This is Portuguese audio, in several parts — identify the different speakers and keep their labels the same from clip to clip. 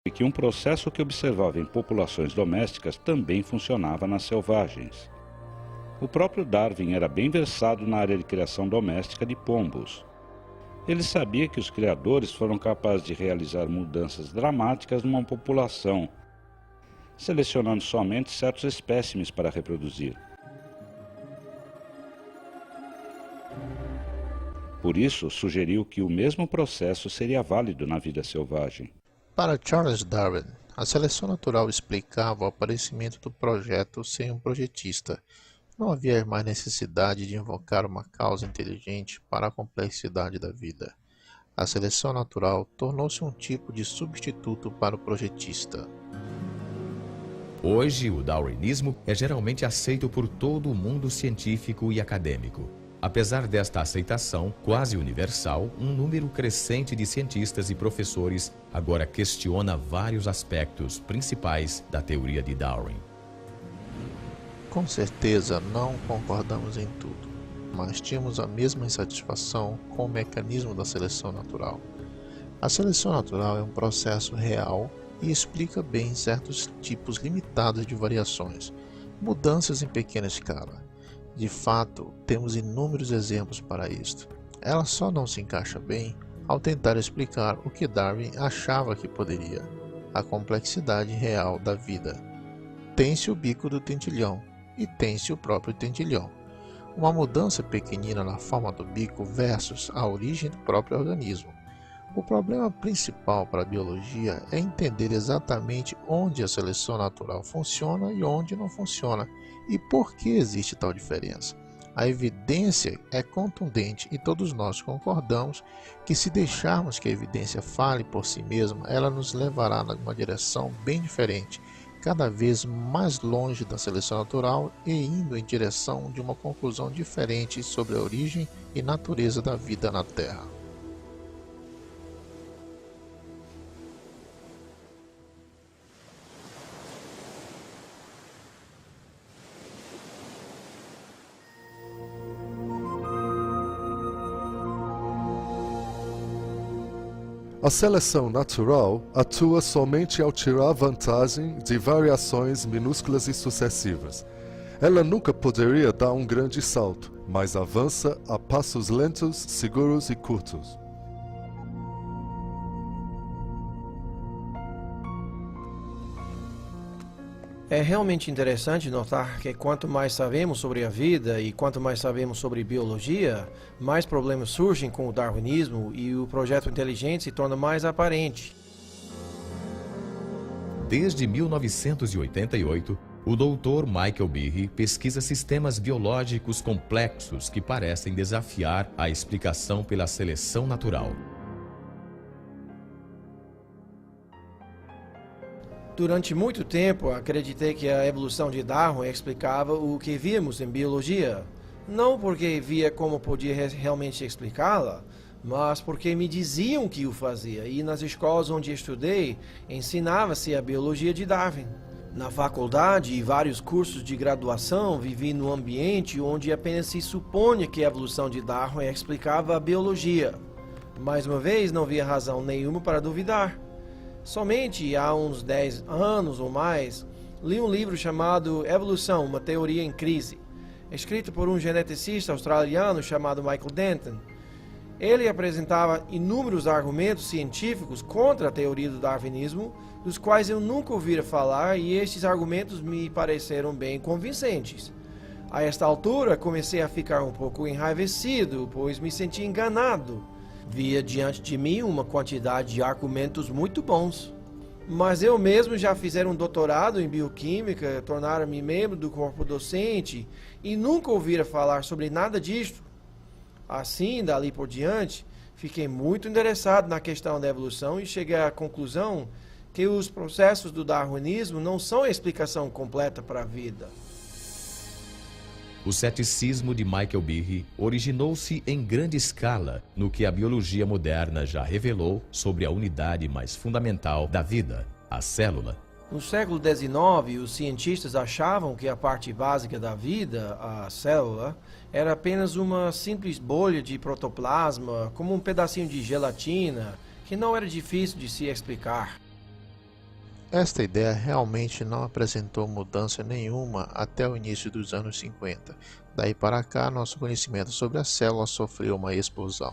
Speaker 1: que um processo que observava em populações domésticas também funcionava nas selvagens. O próprio Darwin era bem versado na área de criação doméstica de pombos. Ele sabia que os criadores foram capazes de realizar mudanças dramáticas numa população, selecionando somente certos espécimes para reproduzir. Por isso, sugeriu que o mesmo processo seria válido na vida selvagem.
Speaker 2: Para Charles Darwin, a seleção natural explicava o aparecimento do projeto sem um projetista. Não havia mais necessidade de invocar uma causa inteligente para a complexidade da vida. A seleção natural tornou-se um tipo de substituto para o projetista.
Speaker 3: Hoje, o darwinismo é geralmente aceito por todo o mundo científico e acadêmico. Apesar desta aceitação quase universal, um número crescente de cientistas e professores agora questiona vários aspectos principais da teoria de Darwin.
Speaker 2: Com certeza não concordamos em tudo, mas tínhamos a mesma insatisfação com o mecanismo da seleção natural. A seleção natural é um processo real e explica bem certos tipos limitados de variações, mudanças em pequena escala. De fato, temos inúmeros exemplos para isto. Ela só não se encaixa bem ao tentar explicar o que Darwin achava que poderia, a complexidade real da vida. Tem-se o bico do tentilhão e tem-se o próprio tentilhão. Uma mudança pequenina na forma do bico versus a origem do próprio organismo. O problema principal para a biologia é entender exatamente onde a seleção natural funciona e onde não funciona, e por que existe tal diferença. A evidência é contundente e todos nós concordamos que se deixarmos que a evidência fale por si mesma, ela nos levará numa direção bem diferente, cada vez mais longe da seleção natural e indo em direção de uma conclusão diferente sobre a origem e natureza da vida na Terra.
Speaker 4: A seleção natural atua somente ao tirar vantagem de variações minúsculas e sucessivas. Ela nunca poderia dar um grande salto, mas avança a passos lentos, seguros e curtos.
Speaker 5: É realmente interessante notar que quanto mais sabemos sobre a vida e quanto mais sabemos sobre biologia, mais problemas surgem com o darwinismo e o projeto inteligente se torna mais aparente.
Speaker 3: Desde 1988, o Dr. Michael Behe pesquisa sistemas biológicos complexos que parecem desafiar a explicação pela seleção natural.
Speaker 5: Durante muito tempo, acreditei que a evolução de Darwin explicava o que víamos em biologia. Não porque via como podia realmente explicá-la, mas porque me diziam que o fazia, e nas escolas onde estudei, ensinava-se a biologia de Darwin. Na faculdade e vários cursos de graduação, vivi num ambiente onde apenas se supunha que a evolução de Darwin explicava a biologia. Mais uma vez, não via razão nenhuma para duvidar. Somente há uns 10 anos ou mais, li um livro chamado Evolução, uma teoria em crise, escrito por um geneticista australiano chamado Michael Denton. Ele apresentava inúmeros argumentos científicos contra a teoria do darwinismo, dos quais eu nunca ouvira falar, e estes argumentos me pareceram bem convincentes. A esta altura, comecei a ficar um pouco enraivecido, pois me senti enganado. Via diante de mim uma quantidade de argumentos muito bons. Mas eu mesmo já fizer um doutorado em bioquímica, tornara-me membro do corpo docente e nunca ouvira falar sobre nada disto. Assim, dali por diante, fiquei muito interessado na questão da evolução e cheguei à conclusão que os processos do darwinismo não são a explicação completa para a vida.
Speaker 3: O ceticismo de Michael Behe originou-se em grande escala no que a biologia moderna já revelou sobre a unidade mais fundamental da vida, a célula.
Speaker 5: No século XIX, os cientistas achavam que a parte básica da vida, a célula, era apenas uma simples bolha de protoplasma, como um pedacinho de gelatina, que não era difícil de se explicar.
Speaker 2: Esta ideia realmente não apresentou mudança nenhuma até o início dos anos 50. Daí para cá, nosso conhecimento sobre a célula sofreu uma explosão.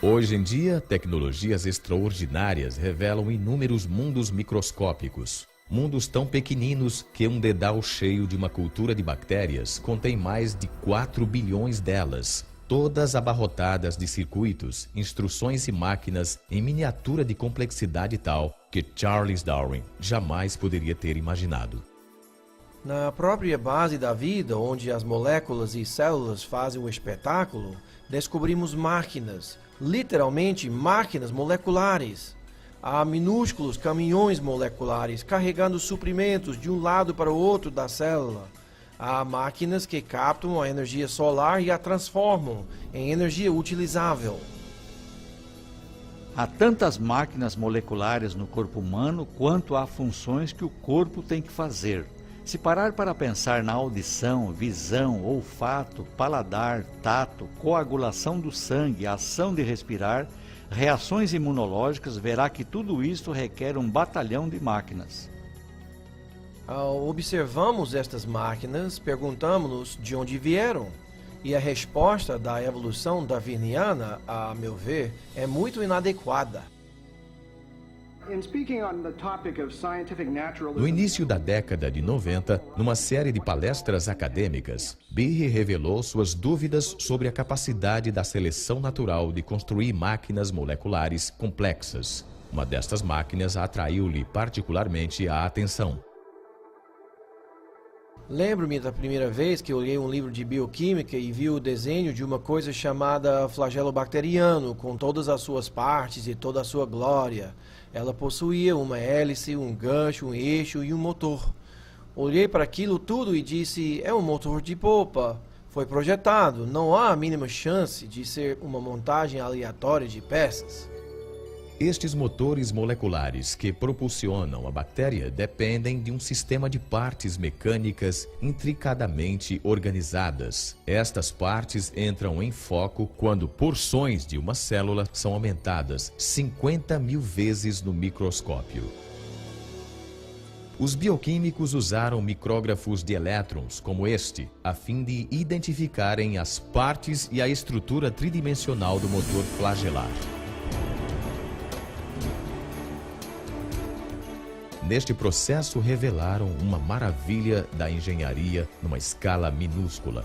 Speaker 3: Hoje em dia, tecnologias extraordinárias revelam inúmeros mundos microscópicos. Mundos tão pequeninos que um dedal cheio de uma cultura de bactérias contém mais de 4 bilhões delas, todas abarrotadas de circuitos, instruções e máquinas em miniatura de complexidade tal que Charles Darwin jamais poderia ter imaginado.
Speaker 5: Na própria base da vida, onde as moléculas e células fazem o espetáculo, descobrimos máquinas, literalmente máquinas moleculares. Há minúsculos caminhões moleculares carregando suprimentos de um lado para o outro da célula. Há máquinas que captam a energia solar e a transformam em energia utilizável.
Speaker 6: Há tantas máquinas moleculares no corpo humano quanto há funções que o corpo tem que fazer. Se parar para pensar na audição, visão, olfato, paladar, tato, coagulação do sangue, ação de respirar, reações imunológicas, verá que tudo isso requer um batalhão de máquinas.
Speaker 5: Ao observarmos estas máquinas, perguntamos-nos de onde vieram. E a resposta da evolução darwiniana, a meu ver, é muito inadequada.
Speaker 3: No início da década de 90, numa série de palestras acadêmicas, Behe revelou suas dúvidas sobre a capacidade da seleção natural de construir máquinas moleculares complexas. Uma destas máquinas atraiu-lhe particularmente a atenção.
Speaker 5: Lembro-me da primeira vez que olhei um livro de bioquímica e vi o desenho de uma coisa chamada flagelo bacteriano, com todas as suas partes e toda a sua glória. Ela possuía uma hélice, um gancho, um eixo e um motor. Olhei para aquilo tudo e disse, é um motor de polpa. Foi projetado, não há a mínima chance de ser uma montagem aleatória de peças.
Speaker 3: Estes motores moleculares que propulsionam a bactéria dependem de um sistema de partes mecânicas intricadamente organizadas. Estas partes entram em foco quando porções de uma célula são aumentadas 50.000 vezes no microscópio. Os bioquímicos usaram micrógrafos de elétrons como este, a fim de identificarem as partes e a estrutura tridimensional do motor flagelar. Neste processo, revelaram uma maravilha da engenharia numa escala minúscula.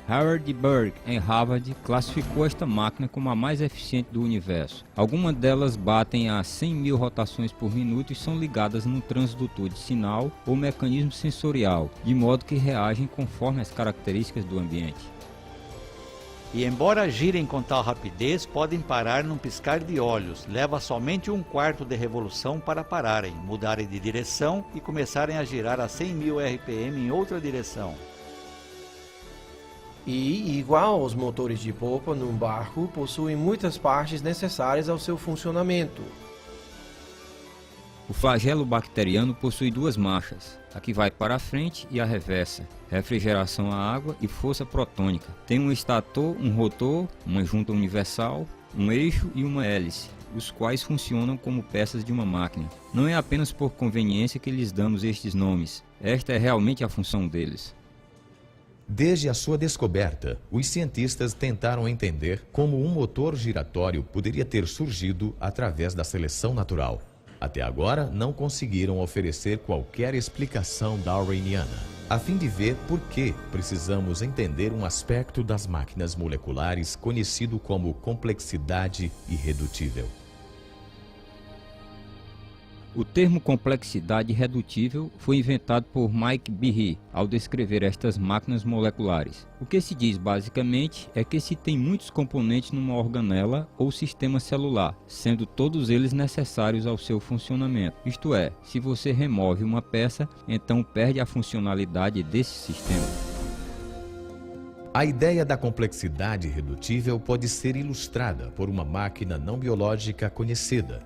Speaker 7: Howard Berg, em Harvard, classificou esta máquina como a mais eficiente do universo. Algumas delas batem a 100.000 rotações por minuto e são ligadas num transdutor de sinal ou mecanismo sensorial, de modo que reagem conforme as características do ambiente.
Speaker 6: E embora girem com tal rapidez, podem parar num piscar de olhos. Leva somente 1/4 de revolução para pararem, mudarem de direção e começarem a girar a 100.000 RPM em outra direção.
Speaker 5: E, igual aos motores de polpa num barco, possuem muitas partes necessárias ao seu funcionamento.
Speaker 7: O flagelo bacteriano possui duas marchas, a que vai para a frente e a reversa, refrigeração à água e força protônica. Tem um estator, um rotor, uma junta universal, um eixo e uma hélice, os quais funcionam como peças de uma máquina. Não é apenas por conveniência que lhes damos estes nomes, esta é realmente a função deles.
Speaker 3: Desde a sua descoberta, os cientistas tentaram entender como um motor giratório poderia ter surgido através da seleção natural. Até agora, não conseguiram oferecer qualquer explicação darwiniana. A fim de ver por que precisamos entender um aspecto das máquinas moleculares conhecido como complexidade irredutível.
Speaker 7: O termo complexidade irredutível foi inventado por Mike Behe ao descrever estas máquinas moleculares. O que se diz basicamente é que se tem muitos componentes numa organela ou sistema celular, sendo todos eles necessários ao seu funcionamento. Isto é, se você remove uma peça, então perde a funcionalidade desse sistema.
Speaker 3: A ideia da complexidade irredutível pode ser ilustrada por uma máquina não biológica conhecida,